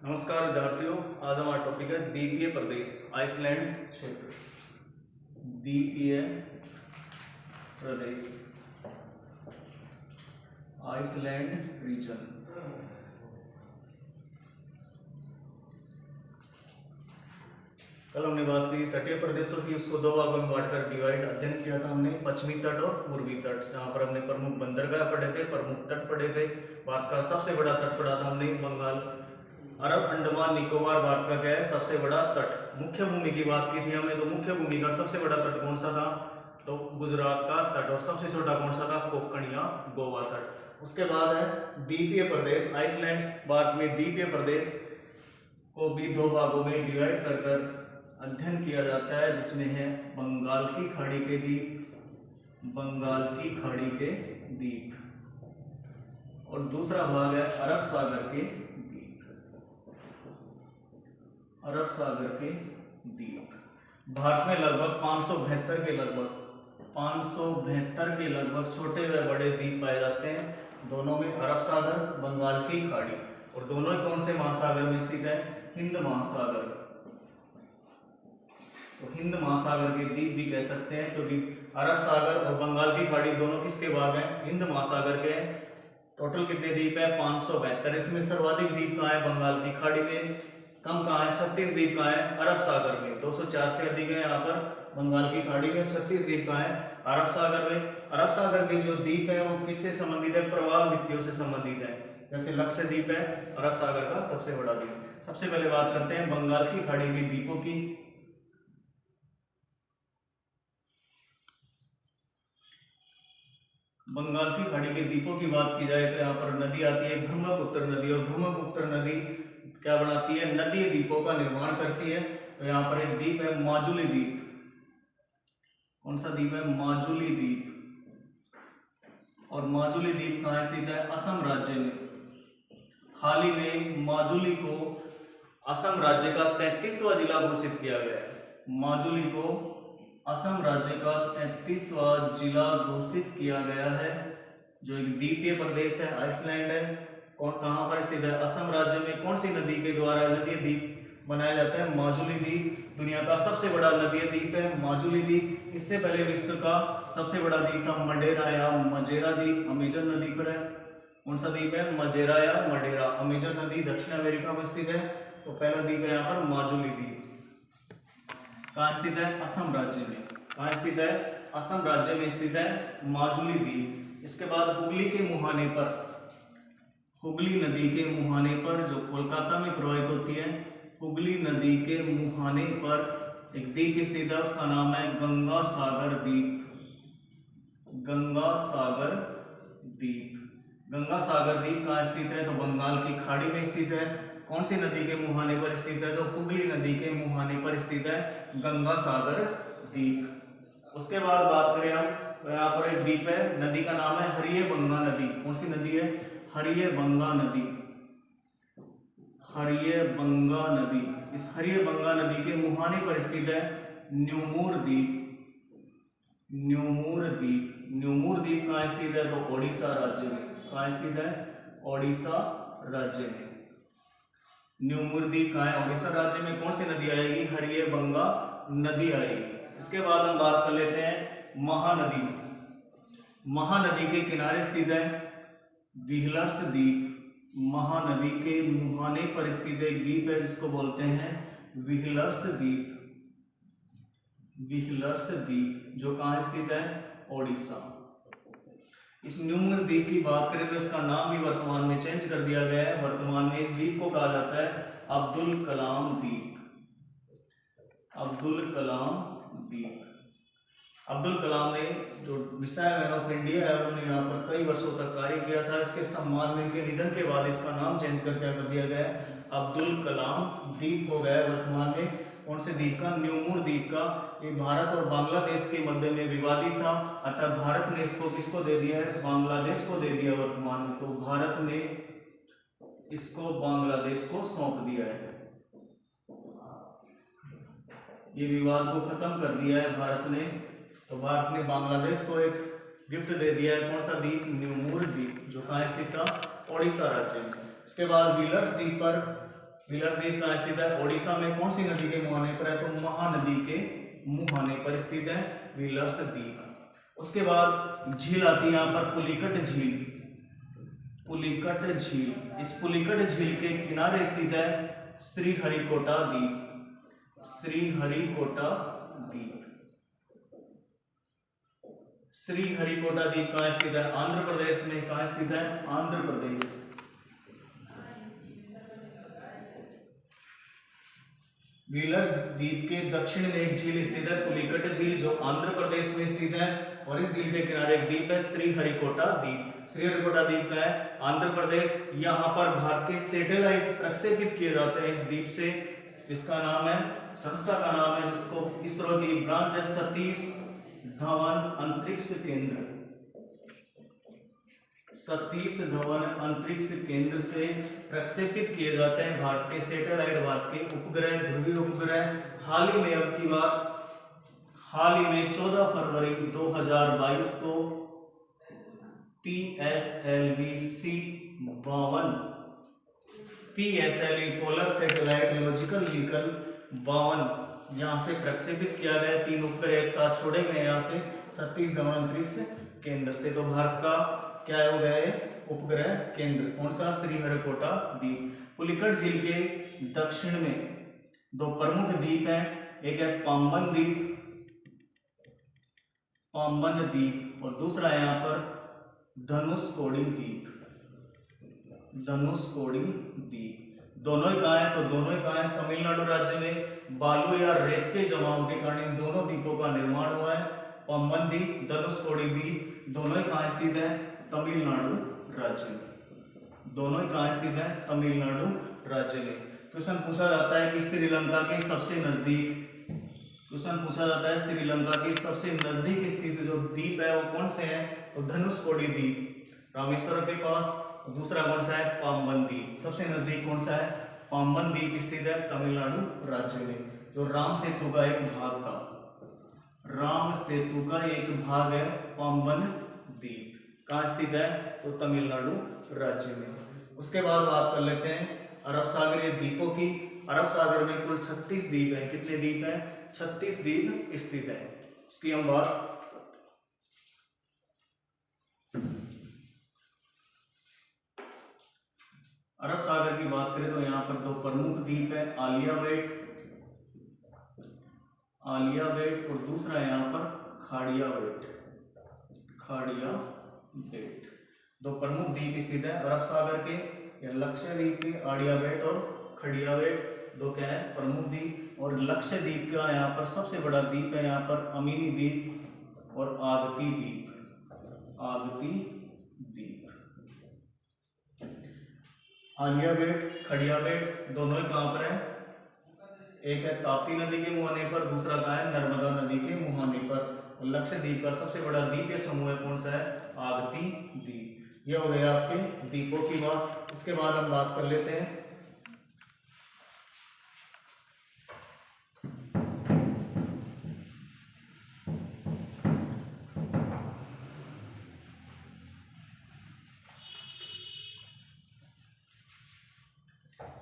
नमस्कार विद्यार्थियों, आज हमारा टॉपिक है द्वीपीय प्रदेश आइसलैंड क्षेत्र। द्वीपीय प्रदेश आइसलैंड रीजन। कल हमने बात की तटीय प्रदेशों की, उसको दो भागों में बांटकर डिवाइड अध्ययन किया था हमने, पश्चिमी तट और पूर्वी तट, जहां पर हमने प्रमुख बंदरगाह पढ़े थे, प्रमुख तट पढ़े थे। भारत का सबसे बड़ा तट पढ़ा था हमने बंगाल, अरब, अंडमान निकोबार भारत का क्या है सबसे बड़ा तट। मुख्य भूमि की बात की थी हमने, तो मुख्य भूमि का सबसे बड़ा तट कौन सा था, तो गुजरात का तट, और सबसे छोटा कौन सा था, कोंकण या गोवा तट। उसके बाद है द्वीपीय प्रदेश आइसलैंड। भारत में द्वीपीय प्रदेश को भी दो भागों में डिवाइड कर अध्ययन किया जाता है, जिसमें है बंगाल की खाड़ी के द्वीप, बंगाल की खाड़ी के द्वीप, और दूसरा भाग है अरब सागर के द्वीप, अरब सागर के द्वीप। भारत में लगभग 572 के लगभग छोटे व बड़े द्वीप पाए जाते हैं। दोनों में अरब सागर, बंगाल की खाड़ी, और दोनों ही कौन से महासागर में स्थित है, हिंद महासागर। तो हिंद महासागर के द्वीप भी कह सकते हैं, क्योंकि अरब सागर और बंगाल की खाड़ी दोनों किसके भाग हैं, हिंद महासागर के हैं। टोटल कितने द्वीप है, 572। इसमें सर्वाधिक द्वीप कहाँ है, बंगाल की खाड़ी में। कम कहाँ है, 36 द्वीप कहाँ है, अरब सागर में। 204 से अधिक है यहाँ पर बंगाल की खाड़ी में। 36 द्वीप कहाँ है, अरब सागर में। अरब सागर के जो द्वीप है वो किससे संबंधित है, प्रवाल भित्तियों से संबंधित है। जैसे लक्षद्वीप है अरब सागर का सबसे बड़ा द्वीप। सबसे पहले बात करते हैं बंगाल की खाड़ी के द्वीपों की। बंगाल की खाड़ी के द्वीपों की बात की जाए तो यहाँ पर नदी आती है ब्रह्मपुत्र नदी, और ब्रह्मपुत्र नदी क्या बनाती है, नदी द्वीपों का निर्माण करती है। तो यहाँ पर एक द्वीप है माजुली द्वीप। कौन सा द्वीप है, माजुली द्वीप। और माजुली द्वीप कहाँ स्थित है, असम राज्य में। हाल ही में माजुली को असम राज्य का 33वां जिला घोषित किया गया है। माजुली को असम राज्य का 33वां जिला घोषित किया गया है, जो एक द्वीपीय प्रदेश है, आइसलैंड है। कौन कहाँ पर स्थित है, असम राज्य में। कौन सी नदी के द्वारा नदी द्वीप बनाया जाता है, माजुली द्वीप। दुनिया का सबसे बड़ा नदी द्वीप है माजुली द्वीप। इससे पहले विश्व का सबसे बड़ा द्वीप था मडेरा या मजेरा द्वीप, अमेजन नदी पर है। कौन सा द्वीप है, मजेरा या मडेरा, अमेजन नदी दक्षिण अमेरिका में स्थित है। तो पहला द्वीप है यहाँ पर माजुली द्वीप। कहाँ स्थित है, असम राज्य में। कहाँ स्थित है, असम राज्य में स्थित है माजुली द्वीप। इसके बाद हुगली के मुहाने पर, हुगली नदी के मुहाने पर, जो कोलकाता में प्रवाहित होती है, हुगली नदी के मुहाने पर एक द्वीप स्थित है, उसका नाम है गंगा सागर द्वीप। गंगा सागर द्वीप। गंगा सागर द्वीप कहाँ स्थित है, तो बंगाल की खाड़ी में स्थित है। कौन सी नदी के मुहाने पर स्थित है, तो हुगली नदी के मुहाने पर स्थित है गंगा सागर द्वीप। उसके बाद बात करें हम, तो यहाँ पर एक द्वीप है, नदी का नाम है हरियबंगा नदी। कौन सी नदी है, हरियबंगा नदी, हरियबंगा नदी। इस हरियबंगा नदी के मुहाने पर स्थित है न्यूमूर द्वीप। न्यूमूर द्वीप। न्यूमूर द्वीप कहाँ स्थित है, तो ओडिशा राज्य में। कहाँ स्थित है, ओडिशा राज्य में। न्यूमूर द्वीप कहाँ है, ओडिशा राज्य में। कौन सी नदी आएगी, हरियबंगा नदी आएगी। इसके बाद हम बात कर लेते हैं महानदी। महानदी के किनारे स्थित है व्हीलर्स द्वीप। महानदी के मुहाने पर स्थित एक द्वीप है जिसको बोलते हैं व्हीलर्स द्वीप। व्हीलर्स द्वीप जो कहाँ स्थित है, ओडिशा। इस न्यूमूर द्वीप की बात करें तो इसका नाम भी वर्तमान में चेंज कर दिया गया है। वर्तमान में इस द्वीप को कहा जाता है अब्दुल कलाम द्वीप। अब्दुल कलाम द्वीप। अब्दुल कलाम ने जो मिसाइल मैन ऑफ इंडिया है, उन्होंने यहाँ पर कई वर्षों तक कार्य किया था। इसके सम्मान में इनके निधन के बाद इसका नाम चेंज कर दिया गया है, अब्दुल कलाम द्वीप हो गया है वर्तमान में। कौन से द्वीप का, न्यूमूर द्वीप का। ये भारत और बांग्लादेश के मध्य में विवादित था, अतः भारत ने इसको किसको दे दिया है, बांग्लादेश को दे दिया वर्तमान में। तो भारत ने इसको बांग्लादेश को सौंप दिया है। ये विवाद को खत्म कर दिया है भारत ने। तो भारत ने बांग्लादेश को एक गिफ्ट दे दिया है। कौन सा द्वीप, न्यूमूर द्वीप, जो कहाँ स्थित था, ओडिशा राज्य में। इसके बाद व्हीलर्स द्वीप पर व्हीलर्स द्वीप कहाँ स्थित है? ओडिशा में। कौन सी नदी के मुहाने पर है? तो महानदी के मुहाने पर स्थित है व्हीलर्स द्वीप। उसके बाद झील आती है यहाँ पर पुलिकट झील। पुलिकट झील, इस पुलिकट झील के किनारे स्थित है श्रीहरिकोटा द्वीप। श्रीहरिकोटा द्वीप। श्रीहरिकोटा द्वीप कहाँ स्थित है? आंध्र प्रदेश में। कहाँ स्थित है? आंध्र प्रदेश। व्हीलर्स द्वीप के दक्षिण में एक झील स्थित है पुलिकट झील, जो आंध्र प्रदेश में स्थित है, और इस झील के किनारे एक द्वीप है श्रीहरिकोटा द्वीप। श्रीहरिकोटा द्वीप का है आंध्र प्रदेश। यहाँ पर भारत के सैटेलाइट प्रक्षेपित किए जाते हैं इस द्वीप से, जिसका नाम है, संस्था का नाम है, जिसको इसरो की ब्रांच है सतीश धवन अंतरिक्ष केंद्र। सतीश धवन अंतरिक्ष केंद्र से प्रक्षेपित किए जाते हैं भारत के सैटेलाइट, भारत के उपग्रह, ध्रुवीय उपग्रह। हाल ही में, अब की बात, हाल ही में 14 फरवरी 2022 को PSLV polar satellite logical vehicle 52 यहाँ से प्रक्षेपित किया गया। 3 उपग्रह एक साथ छोड़े गए यहाँ से सतीश धवन अंतरिक्ष केंद्र से। तो भारत का क्या हो गया है? उपग्रह केंद्र। कौन सा? श्रीहरिकोटा द्वीप। पुलिकट झील के दक्षिण में 2 प्रमुख द्वीप हैं, एक है पाम्बन द्वीप, पाम्बन द्वीप, और दूसरा है यहाँ पर धनुषकोडी द्वीप। धनुषकोडी द्वीप। दोनों ही कहाँ है? तो दोनों ही कहाँ है? तमिलनाडु राज्य में। बालू या रेत के जमाव के कारण इन दोनों द्वीपों का निर्माण हुआ है। पाम्बन द्वीप, धनुषकोडी द्वीप, दोनों ही कहाँ स्थित है? तमिलनाडु राज्य में। दोनों ही कहाँ स्थित है? तमिलनाडु राज्य में। क्वेश्चन पूछा जाता है कि श्रीलंका के सबसे नजदीक, क्वेश्चन पूछा जाता है श्रीलंका के सबसे नजदीक स्थित जो द्वीप है वो कौन से हैं? तो धनुषकोडी द्वीप रामेश्वरम के पास। दूसरा कौन सा है? पाम्बन द्वीप। सबसे नजदीक कौन सा है? पाम्बन द्वीप स्थित है तमिलनाडु राज्य में, जो राम सेतु का एक भाग था। राम सेतु का एक भाग है पाम्बन द्वीप। कहाँ स्थित है? तो तमिलनाडु राज्य में। उसके बाद बात कर लेते हैं अरब सागरीय द्वीपों की। अरब सागर में कुल 36 द्वीप है। कितने द्वीप है? 36 द्वीप स्थित है। उसकी हम बात, अरब सागर की बात करें तो यहाँ पर 2 प्रमुख द्वीप है, आलिया बेट, आलिया बेट, और दूसरा है यहाँ पर खाड़िया बेट। खाड़िया बेट 2 प्रमुख द्वीप स्थित है अरब सागर के, लक्षद्वीप के आड़िया बेट और खड़िया बेट। 2 क्या है? प्रमुख द्वीप। और लक्षद्वीप का यहाँ पर सबसे बड़ा द्वीप है यहाँ पर अमीनी द्वीप और आगती द्वीप। आगती द्वीप। आलिया बेट, खड़िया बेट दोनों ही कहाँ पर है? एक है ताप्ती नदी के मुहाने पर, दूसरा कहाँ है? नर्मदा नदी के मुहाने पर। लक्षद्वीप का सबसे बड़ा द्वीपीय समूह है कौन सा है? आगती द्वीप। यह हो गया आपके द्वीपों की बात। इसके बाद हम बात कर लेते हैं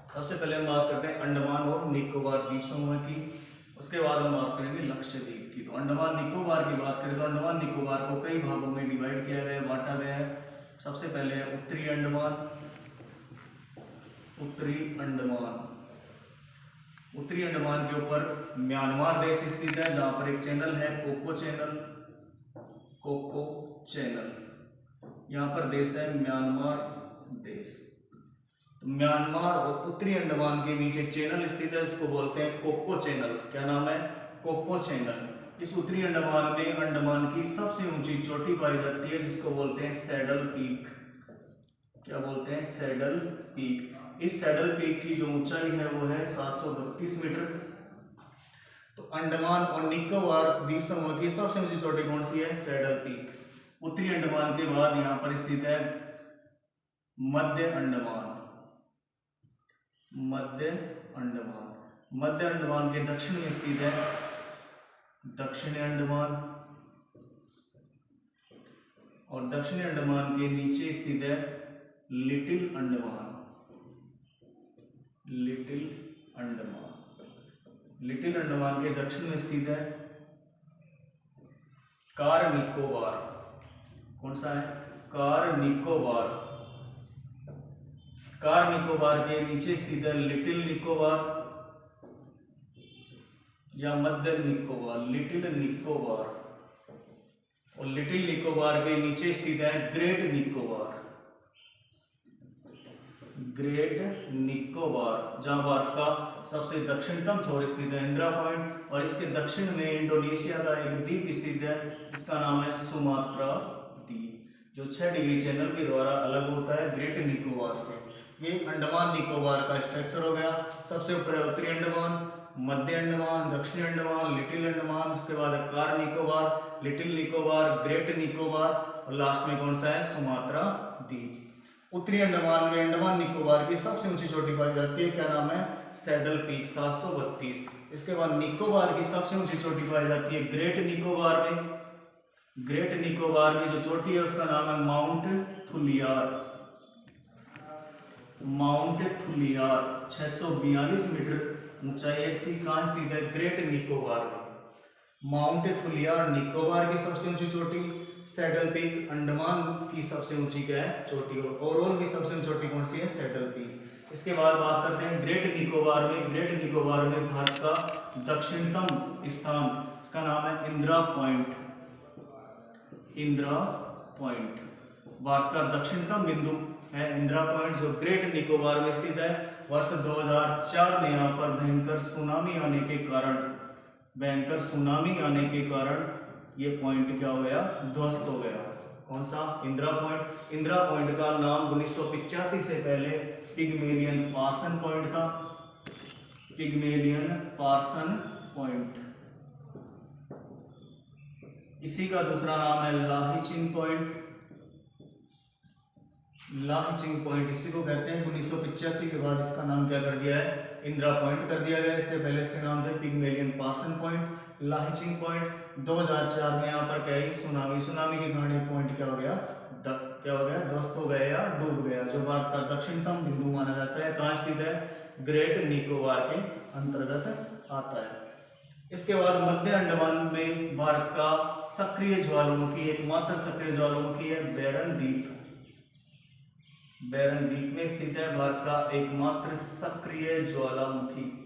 सबसे पहले हम बात करते हैं अंडमान और निकोबार द्वीप समूह की। उसके बाद हम बात करेंगे लक्षद्वीप की। तो अंडमान निकोबार की बात करें तो अंडमान निकोबार को कई भागों में डिवाइड किया गया है, बांटा गया है। सबसे पहले है उत्तरी अंडमान। उत्तरी अंडमान, उत्तरी अंडमान के ऊपर म्यांमार देश स्थित है, जहां पर एक चैनल है कोको चैनल। कोको चैनल, यहाँ पर देश है म्यांमार देश। तो म्यांमार और उत्तरी अंडमान के बीच एक चैनल स्थित है, इसको बोलते हैं कोको चैनल। क्या नाम है? Coco channel. इस उत्तरी अंडमान में अंडमान की सबसे ऊंची चोटी पाई जाती है, जिसको बोलते हैं सैडल पीक। क्या बोलते हैं? Saddle peak. इस सैडल पीक की जो ऊंचाई है वो है 732 मीटर। तो अंडमान और निकोबार द्वीप समूह की सबसे ऊंची चोटी कौन सी है? Saddle peak. उत्तरी अंडमान के बाद यहाँ पर स्थित है मध्य अंडमान। मध्य अंडमान, मध्य अंडमान के दक्षिण में स्थित है दक्षिणी अंडमान, और दक्षिणी अंडमान के नीचे स्थित है little Andaman. Little Andaman. Little Andaman के दक्षिण में स्थित है कार निकोबार। कौन सा है? कार निकोबार। कार निकोबार के नीचे स्थित है लिटिल निकोबार या मध्य निकोबार, लिटिल निकोबार। और लिटिल निकोबार के नीचे स्थित है ग्रेट निकोबार। ग्रेट निकोबार, जहां भारत का सबसे दक्षिणतम छोर स्थित है इंदिरा पॉइंट, और इसके दक्षिण में इंडोनेशिया का एक द्वीप स्थित है, इसका नाम है सुमात्रा द्वीप, जो 6 डिग्री चैनल के द्वारा अलग होता है ग्रेट निकोबार से। ये अंडमान निकोबार का स्ट्रक्चर हो गया। सबसे ऊपर है उत्तरी अंडमान, मध्य अंडमान, दक्षिणी अंडमान, लिटिल अंडमान, उसके बाद car Nicobar, little Nicobar, great Nicobar, और लास्ट में कौन सा है? सुमात्रा द्वीप। उत्तरी अंडमान में अंडमान निकोबार की सबसे ऊंची चोटी पाई जाती है, क्या नाम है? Saddle peak 732। इसके बाद निकोबार की सबसे ऊंची चोटी पाई जाती है ग्रेट निकोबार में। ग्रेट निकोबार में जो चोटी है उसका नाम है माउंट थुलियार। माउंट थुलियार 642 मीटर ऊंचाई है इसकी। कहाँ स्थित है? ग्रेट निकोबार में। माउंट थुलियार निकोबार की सबसे ऊंची चोटी, सैडल पीक अंडमान की सबसे ऊंची क्या है? चोटी। और ओवरऑल की सबसे ऊंची चोटी कौन सी है? Saddle peak. इसके बाद बात करते हैं ग्रेट निकोबार में। ग्रेट निकोबार में भारत का दक्षिणतम स्थान, इसका नाम है इंदिरा पॉइंट। इंदिरा पॉइंट भारत का दक्षिणतम बिंदु है इंदिरा पॉइंट, जो ग्रेट निकोबार में स्थित है। वर्ष 2004 में यहाँ पर भयंकर सुनामी आने के कारण ये पॉइंट क्या हो गया? ध्वस्त हो गया। कौन सा? इंदिरा पॉइंट। इंदिरा पॉइंट का नाम 1985 से पहले पिग्मेलियन पार्सन पॉइंट था। Pygmalion Parson point. इसी का दूसरा नाम है लाहिचिंग पॉइंट। लाहिचिंग पॉइंट इसी को कहते हैं। 1985 के बाद इसका नाम क्या कर दिया है? इंदिरा पॉइंट कर दिया गया। इससे पहले इसके नाम थे पिग्मेलियन पार्सन पॉइंट, लाहिचिंग पॉइंट। 2004 में यहाँ पर क्या है? सुनामी के कारण ये पॉइंट क्या हो गया? ध्वस्त हो गया या डूब गया, जो भारत का दक्षिणतम बिंदु माना जाता है। कहाँ स्थित है? ग्रेट निकोबार के अंतर्गत आता है। इसके बाद मध्य अंडमान में भारत का सक्रिय ज्वालामुखी, एकमात्र सक्रिय ज्वालामुखी है बैरन द्वीप। बैरन द्वीप में स्थित है भारत का एकमात्र सक्रिय ज्वालामुखी।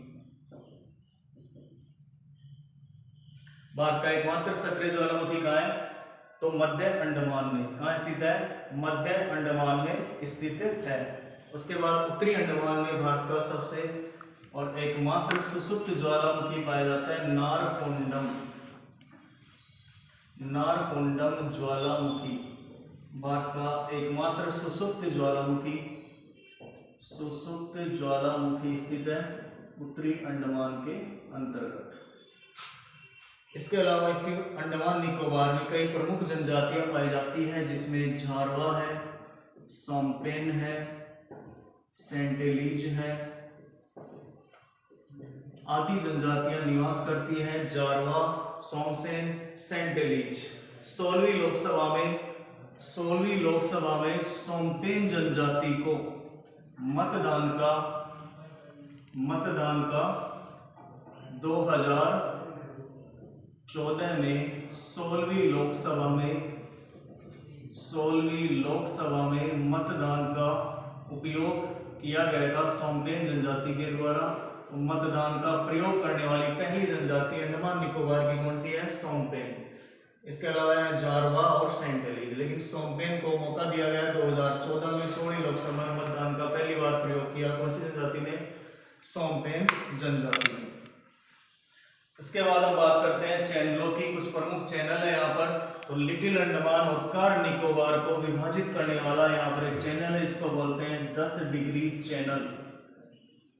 भारत का एकमात्र सक्रिय ज्वालामुखी कहाँ है? तो मध्य अंडमान में। कहाँ स्थित है? मध्य अंडमान में स्थित है। उसके बाद उत्तरी अंडमान में भारत का सबसे और एकमात्र सुसुप्त ज्वालामुखी पाया जाता है नारकोंडम। नारकोंडम ज्वालामुखी भारत का एकमात्र सुसुप्त ज्वालामुखी स्थित है उत्तरी अंडमान के अंतर्गत। इसके अलावा इसी अंडमान निकोबार में कई प्रमुख जनजातियां पाई जाती हैं, जिसमें जारवा है, सोम्पेन है, सेंटेलिज है आदि जनजातियां निवास करती हैं। जारवा, सोमसेन, सेंटेलिज। 16वीं लोकसभा में सोम्पेन जनजाति को मतदान का 2014 में 16वीं लोकसभा में मतदान का उपयोग किया गया था सोम्पेन जनजाति के द्वारा। मतदान का प्रयोग करने वाली पहली जनजाति अंडमान निकोबार की कौन सी है? सोम्पेन। इसके अलावा है जारवा और सेंटेलिज, लेकिन सोम्पेन को मौका दिया गया 2014 में 16वीं लोकसभा में मतदान का पहली बार प्रयोग किया। कौन सी जनजाति ने? सोम्पेन जनजाति ने। उसके बाद हम बात करते हैं चैनलों की। कुछ प्रमुख चैनल है यहाँ पर। तो लिटिल अंडमान और कार निकोबार को विभाजित करने वाला यहाँ पर एक चैनल है, इसको बोलते हैं 10 डिग्री चैनल।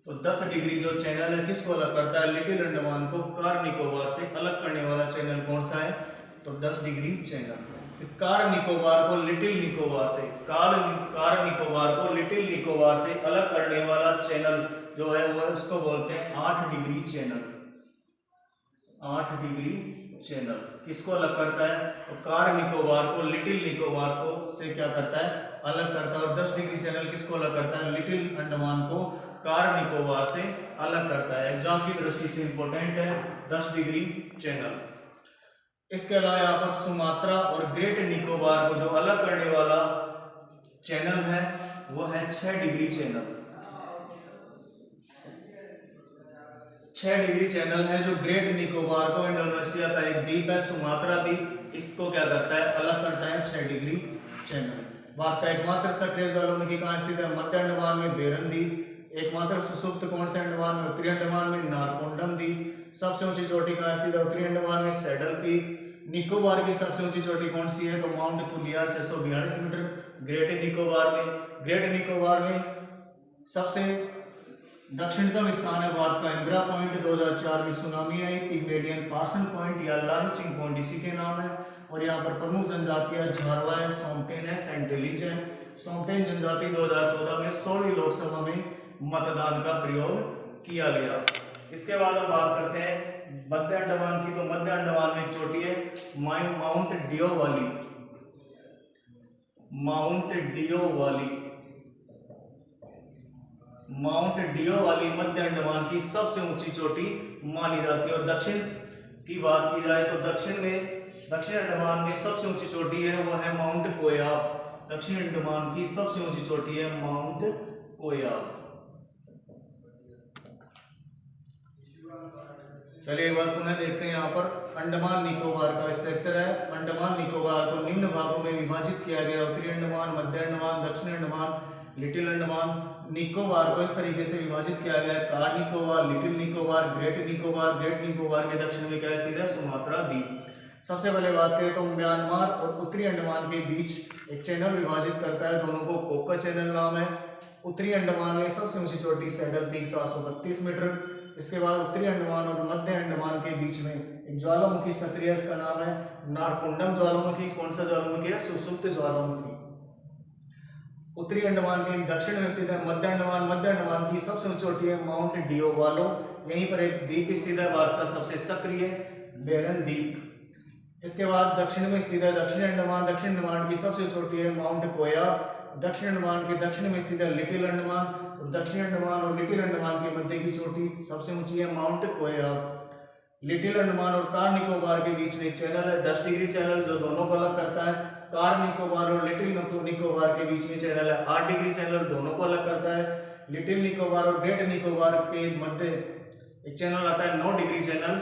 तो 10 डिग्री जो चैनल है किसको अलग करता है? लिटिल अंडमान को कार निकोबार से अलग करने वाला चैनल कौन सा है? तो 10 डिग्री चैनल। कार निकोबार को लिटिल निकोबार से लिटिल निकोबार से अलग करने वाला चैनल जो है वो उसको बोलते हैं 8 डिग्री चैनल। 8 डिग्री चैनल किसको अलग करता है? तो कार निकोबार को लिटिल निकोबार को से क्या करता है? अलग करता है। और 10 डिग्री चैनल किसको अलग करता है? लिटिल अंडमान को कार निकोबार से अलग करता है। एग्जाम की दृष्टि से इंपॉर्टेंट है 10 डिग्री चैनल। इसके अलावा यहाँ पर सुमात्रा और ग्रेट निकोबार को जो अलग करने वाला चैनल है वो है 6 डिग्री चैनल। 6 डिग्री चैनल है जो ग्रेट निकोबार को, इंडोनेशिया का एक द्वीप है सुमात्रा द्वीप, इसको क्या करता है, अलग करता है 6 डिग्री चैनल। भारत का एकमात्र सक्रिय ज्वालामुखी कहाँ स्थित है, मध्य अंडमान में बेरन द्वीप। एकमात्र सुसुप्त कौन से अंडमान में, उत्तरी अंडमान में नारकोंडम द्वीप। सबसे ऊंची चोटी कहाँ स्थित है, उत्तरी अंडमान में सैडल पीक। निकोबार की सबसे ऊंची चोटी कौन सी है, तो माउंट थुलियार 642 मीटर ग्रेट निकोबार में। ग्रेट निकोबार में सबसे दक्षिणतम स्थान है भारत का इंदिरा पॉइंट। 2004 में सुनामी आई, पिग्मेलियन पार्सन पॉइंट या लाहिचिंग पॉइंट इसी के नाम है। और यहाँ पर प्रमुख जनजातियां झारवा है, सोम्पेन है, सेंटिलीज है। सोम्पेन जनजाति 2014 में 16वीं लोकसभा में मतदान का प्रयोग किया गया। इसके बाद हम बात करते हैं मध्य अंडमान की। तो मध्य अंडमान में एक चोटी है माउंट डियोवाली। माउंट डियोवाली मध्य अंडमान की सबसे ऊंची चोटी मानी जाती है। और दक्षिण की बात की जाए तो दक्षिण अंडमान में सबसे ऊंची चोटी है वो है माउंट कोयाब। दक्षिण अंडमान की सबसे ऊंची चोटी है माउंट कोयाब। चलिए एक बार पुनः देखते हैं। यहाँ पर अंडमान निकोबार का स्ट्रक्चर है। अंडमान निकोबार को निम्न भागों में विभाजित किया गया, उत्तरी अंडमान, मध्य अंडमान, दक्षिण अंडमान, लिटिल अंडमान। निकोबार को इस तरीके से विभाजित किया गया है, car Nicobar, little Nicobar, great Nicobar. Great Nicobar के दक्षिण में क्या स्थित है, सुमात्रा द्वीप। सबसे पहले बात करें तो म्यांमार और उत्तरी अंडमान के बीच एक चैनल विभाजित करता है, दोनों को कोका चैनल नाम है। उत्तरी अंडमान में सबसे ऊंची चोटी सैडल पीक 732 मीटर। इसके बाद उत्तरी अंडमान और मध्य अंडमान के बीच में एक ज्वालामुखी सक्रिय, इसका नाम है नारकोंडम ज्वालामुखी। कौन सा ज्वालामुखी है, सुसुप्त ज्वालामुखी। उत्तरी अंडमान के दक्षिण में स्थित है मध्य अंडमान। मध्य अंडमान की सबसे ऊंची चोटी है माउंट डियोवालो। यहीं पर एक द्वीप स्थित है भारत का सबसे सक्रिय, बेरन द्वीप। इसके बाद दक्षिण में स्थित है दक्षिण अंडमान। दक्षिण अंडमान की सबसे चोटी है माउंट कोयाब। दक्षिण अंडमान के दक्षिण में स्थित है लिटिल अंडमान। और दक्षिण अंडमान और लिटिल अंडमान के मध्य की चोटी सबसे ऊंची है माउंट कोयाब। लिटिल अंडमान और कार निकोबार के बीच में एक चैनल है 10 डिग्री चैनल, जो दोनों को अलग करता है। कार निकोबार और लिटिल निकोबार के बीच में चैनल है 8 डिग्री चैनल, दोनों को अलग करता है। लिटिल निकोबार और ग्रेट निकोबार के मध्य एक चैनल आता है 9 डिग्री चैनल।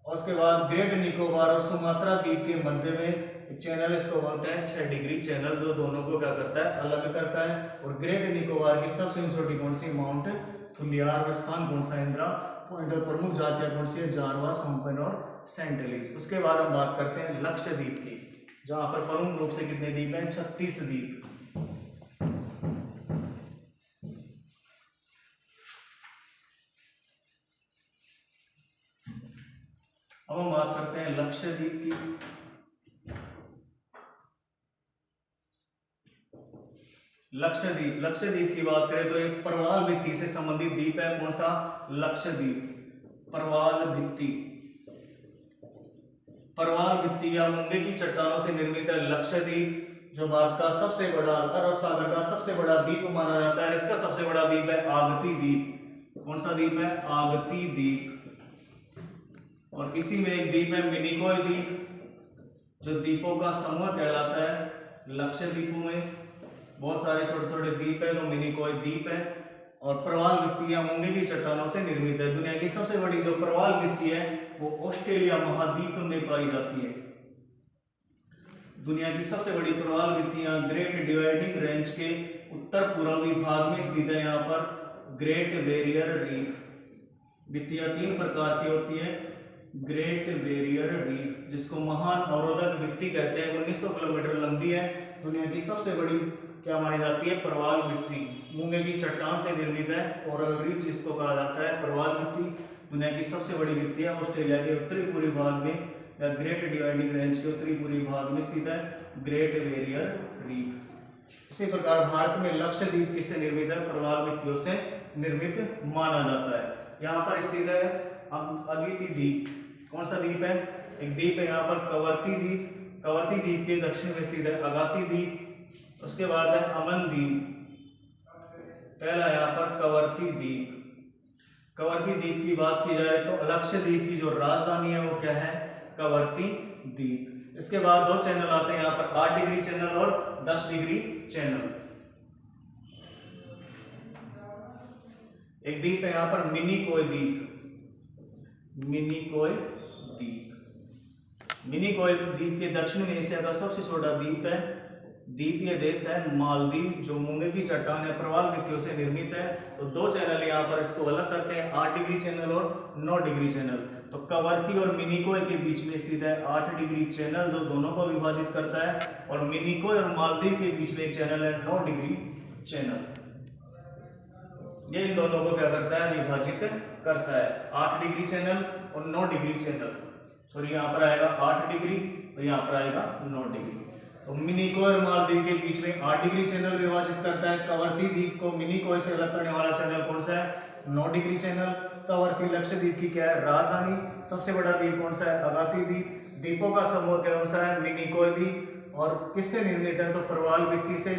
और उसके बाद ग्रेट निकोबार और सुमात्रा द्वीप के मध्य में एक चैनल, इसको बोलते हैं 6 डिग्री चैनल, जो दोनों को क्या करता है, अलग करता है। और ग्रेट निकोबार की सबसे ऊंची चोटी कौन सी, माउंट थुलियार। और स्थान कौन सा, इंदिरा पॉइंट। और प्रमुख जातियां कौन सी है, जारवा, सोम्पेन और सेंटिलीज। उसके बाद हम बात करते हैं लक्षद्वीप की, जहां पर प्रमुख रूप से कितने द्वीप हैं, 36 द्वीप। अब हम बात करते हैं लक्षद्वीप की। लक्षद्वीप की बात करें तो एक प्रवाल भित्ति से संबंधित द्वीप है। कौन सा, लक्षद्वीप। प्रवाल भित्ति या मूंगे की चट्टानों से निर्मित है लक्षद्वीप, जो भारत का सबसे बड़ा, अरब सागर का सबसे बड़ा द्वीप माना जाता है। इसका सबसे बड़ा द्वीप है आगती द्वीप। कौन सा द्वीप है, आगती द्वीप। और इसी में एक द्वीप है मिनिकॉय द्वीप, जो द्वीपों का समूह कहलाता है। लक्षद्वीपों में बहुत सारे छोटे छोटे द्वीप है, तो मिनिकॉय द्वीप है। और प्रवाल भित्ति या मूंगे की चट्टानों से निर्मित है। दुनिया की सबसे बड़ी जो प्रवाल भित्ति है वो ऑस्ट्रेलिया महाद्वीप में पाई जाती है। दुनिया की सबसे बड़ी प्रवाल भित्तियां ग्रेट डिवाइडिंग रेंज के उत्तर पूर्वी भाग में स्थित है। यहाँ पर ग्रेट बैरियर रीफ। भित्तियां 3 प्रकार की होती है। ग्रेट बैरियर रीफ, जिसको महान अवरोधक भित्ति कहते हैं, 1900 किलोमीटर लंबी है। दुनिया की सबसे बड़ी क्या मानी जाती है, प्रवाल भित्ति। मूंगे की चट्टान से निर्मित है कोरल रीफ, जिसको कहा जाता है प्रवाल भित्ति। दुनिया की सबसे बड़ी भित्ति है, ऑस्ट्रेलिया के उत्तरी पूर्वी भाग में या ग्रेट डिवाइडिंग रेंज के उत्तरी पूर्वी भाग में स्थित है ग्रेट बैरियर रीफ। इसी प्रकार भारत में लक्षद्वीप किससे निर्मित है, प्रवाल भित्तियों से निर्मित माना जाता है। यहाँ पर स्थित है अगिति द्वीप। कौन सा द्वीप है, एक द्वीप है यहाँ पर कवरती द्वीप। कवरती द्वीप के दक्षिण में स्थित है अगाती द्वीप। उसके बाद है अमन द्वीप। पहला यहाँ पर कवरती द्वीप। कवरती द्वीप की बात की जाए तो लक्षद्वीप की जो राजधानी है वो क्या है, कवरती द्वीप। इसके बाद दो चैनल आते हैं यहाँ पर, 8 डिग्री चैनल और 10 डिग्री चैनल। एक द्वीप है यहाँ पर मिनिकोय द्वीप। मिनिकोय द्वीप, मिनिकोय द्वीप के दक्षिण एशिया का सबसे छोटा द्वीप है। द्वीपीय देश है मालदीव, जो मूंगे की चट्टान या प्रवाल भित्तियों से निर्मित है। तो दो चैनल यहाँ पर इसको अलग करते हैं, 8 डिग्री चैनल और 9 डिग्री चैनल। तो कवरती और मिनिकोय के बीच में स्थित है 8 डिग्री चैनल, जो दोनों को विभाजित करता है, और मिनिकोय और मालदीव के बीच में एक चैनल है 9 डिग्री चैनल। ये इन दोनों को क्या करता है, विभाजित करता है, 8 डिग्री चैनल और 9 डिग्री चैनल। सॉरी, यहाँ पर आएगा 8 डिग्री और यहाँ पर आएगा 9 डिग्री। तो मिनिकोय और मालदीव के बीच में 8 डिग्री चैनल विभाजित करता है। कवरती द्वीप को मिनिकोय से अलग करने वाला चैनल कौन सा है, 9 डिग्री चैनल। कवरती लक्षद्वीप की क्या है, राजधानी। सबसे बड़ा द्वीप कौन सा है, अगाती द्वीप। द्वीपों का समूह कौन सा है, मिनिकोय द्वीप। और किससे निर्मित है, तो प्रवाल भित्ति से।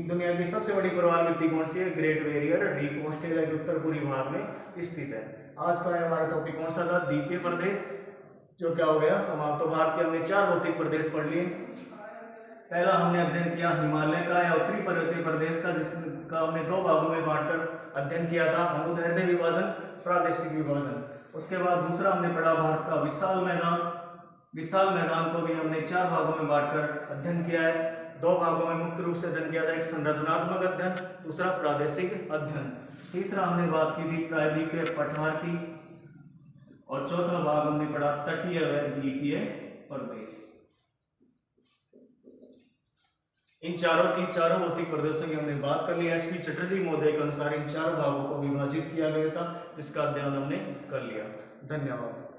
दुनिया की सबसे बड़ी प्रवाल भित्ति कौन सी है, ग्रेट बैरियर रीफ, ऑस्ट्रेलिया के उत्तर पूर्वी भाग में स्थित है। आज का हमारा टॉपिक कौन सा था, द्वीपीय प्रदेश, जो क्या हो गया, समाप्त। तो भारत के हमने 4 भौतिक प्रदेश पढ़ लिए। पहला हमने अध्ययन किया हिमालय का या उत्तरी पर्वतीय प्रदेश का, जिसका हमने 2 भागों में बांटकर अध्ययन किया था, अनुदैर्ध्य विभाजन, प्रादेशिक विभाजन। उसके बाद दूसरा हमने पढ़ा भारत का विशाल मैदान। विशाल मैदान को भी हमने 4 भागों में बांटकर अध्ययन किया है। 2 भागों में मुख्य रूप से अध्ययन किया था, एक संरचनात्मक अध्ययन, दूसरा प्रादेशिक अध्ययन। तीसरा हमने बात की थी प्रायद्वीपीय पठार की, और चौथा भाग हमने पढ़ा तटीय व द्वीपीय प्रदेश। इन चारों भौतिक प्रदेशों की हमने बात कर ली। एसपी चटर्जी महोदय के अनुसार इन 4 भागों को विभाजित किया गया था, जिसका अध्ययन हमने कर लिया। धन्यवाद।